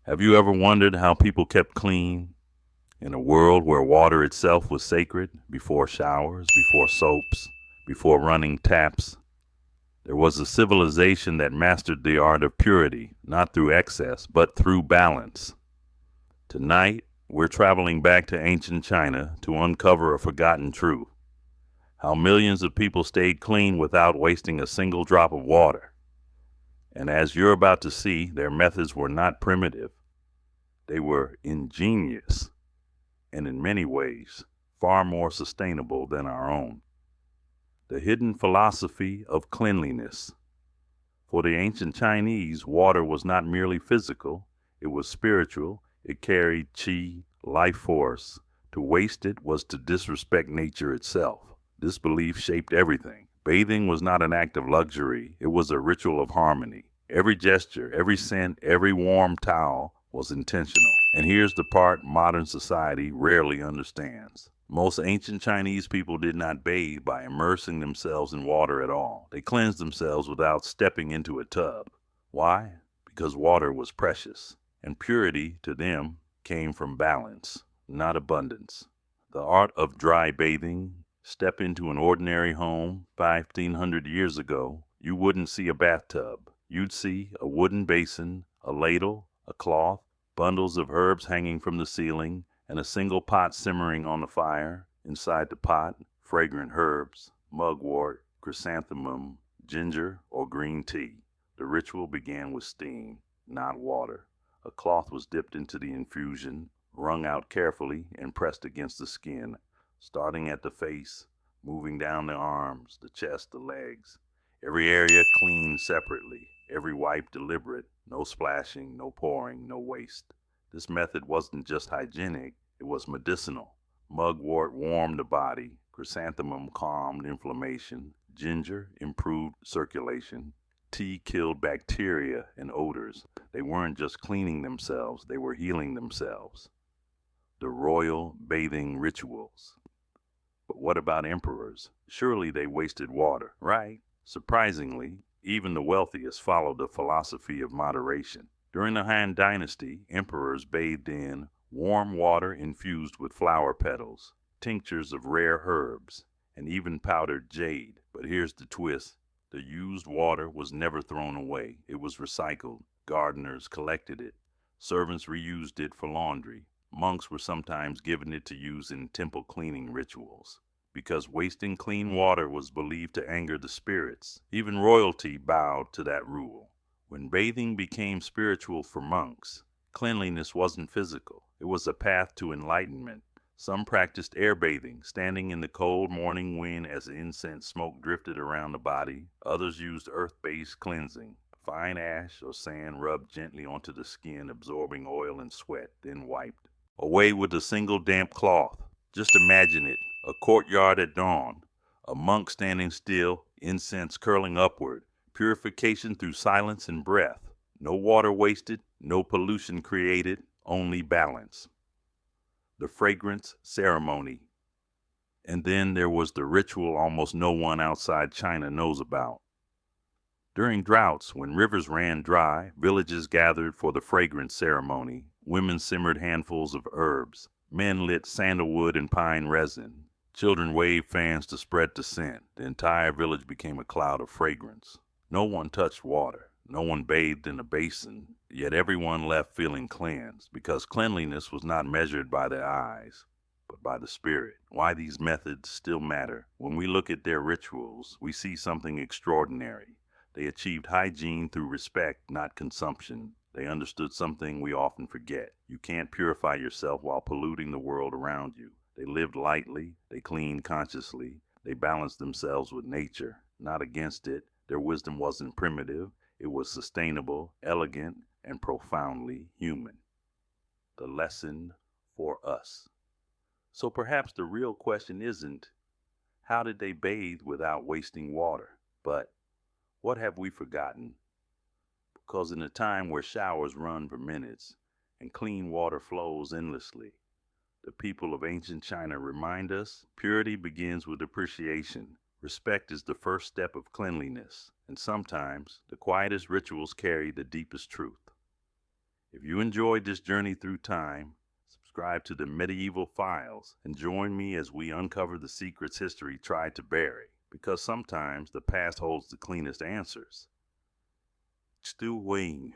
Have you ever wondered how people kept clean in a world where water itself was sacred? Before showers, before soaps, before running taps, there was a civilization that mastered the art of purity, not through excess, but through balance. Tonight, we're traveling back to ancient China to uncover a forgotten truth: how millions of people stayed clean without wasting a single drop of water. And as you're about to see, their methods were not primitive, they were ingenious, and in many ways, far more sustainable than our own. The hidden philosophy of cleanliness. For the ancient Chinese, water was not merely physical, it was spiritual. It carried qi, life force. To waste it was to disrespect nature itself. This belief shaped everything. Bathing was not an act of luxury, it was a ritual of harmony. Every gesture, every scent, every warm towel was intentional. And here's the part modern society rarely understands. Most ancient Chinese people did not bathe by immersing themselves in water at all. They cleansed themselves without stepping into a tub. Why? Because water was precious, and purity to them came from balance, not abundance. The art of dry bathing. Step into an ordinary home 1,500 years ago, you wouldn't see a bathtub. You'd see a wooden basin, a ladle, a cloth, bundles of herbs hanging from the ceiling, and a single pot simmering on the fire. Inside the pot, fragrant herbs, mugwort, chrysanthemum, ginger, or green tea. The ritual began with steam, not water. A cloth was dipped into the infusion, wrung out carefully, and pressed against the skin, starting at the face, moving down the arms, the chest, the legs. Every area cleaned separately, every wipe deliberate, no splashing, no pouring, no waste. This method wasn't just hygienic, it was medicinal. Mugwort warmed the body, chrysanthemum calmed inflammation, ginger improved circulation, tea killed bacteria and odors. They weren't just cleaning themselves, they were healing themselves. The royal bathing rituals. But what about emperors? Surely they wasted water, right? Surprisingly, even the wealthiest followed the philosophy of moderation. During the Han Dynasty, emperors bathed in warm water infused with flower petals, tinctures of rare herbs, and even powdered jade. But here's the twist: the used water was never thrown away, it was recycled. Gardeners collected it, servants reused it for laundry, monks were sometimes given it to use in temple cleaning rituals. Because wasting clean water was believed to anger the spirits, even royalty bowed to that rule. When bathing became spiritual for monks, cleanliness wasn't physical, it was a path to enlightenment. Some practiced air bathing, standing in the cold morning wind as the incense smoke drifted around the body. Others used earth-based cleansing, fine ash or sand rubbed gently onto the skin, absorbing oil and sweat, then wiped away with a single damp cloth. Just imagine it: a courtyard at dawn, a monk standing still, incense curling upward, purification through silence and breath. No water wasted, no pollution created, only balance. The fragrance ceremony. And then there was the ritual almost no one outside China knows about. During droughts, when rivers ran dry, villages gathered for the fragrance ceremony. Women simmered handfuls of herbs. Men lit sandalwood and pine resin. Children waved fans to spread the scent. The entire village became a cloud of fragrance. No one touched water. No one bathed in a basin. Yet everyone left feeling cleansed, because cleanliness was not measured by the eyes, but by the spirit. Why these methods still matter. When we look at their rituals, we see something extraordinary. They achieved hygiene through respect, not consumption. They understood something we often forget: you can't purify yourself while polluting the world around you. They lived lightly, they cleaned consciously, they balanced themselves with nature, not against it. Their wisdom wasn't primitive, it was sustainable, elegant, and profoundly human. The lesson for us. So perhaps the real question isn't, how did they bathe without wasting water? But what have we forgotten? Because in a time where showers run for minutes and clean water flows endlessly, the people of ancient China remind us purity begins with appreciation. Respect is the first step of cleanliness, and sometimes the quietest rituals carry the deepest truth. If you enjoyed this journey through time, subscribe to the Medieval Files and join me as we uncover the secrets history tried to bury, because sometimes the past holds the cleanest answers. Stu Wing.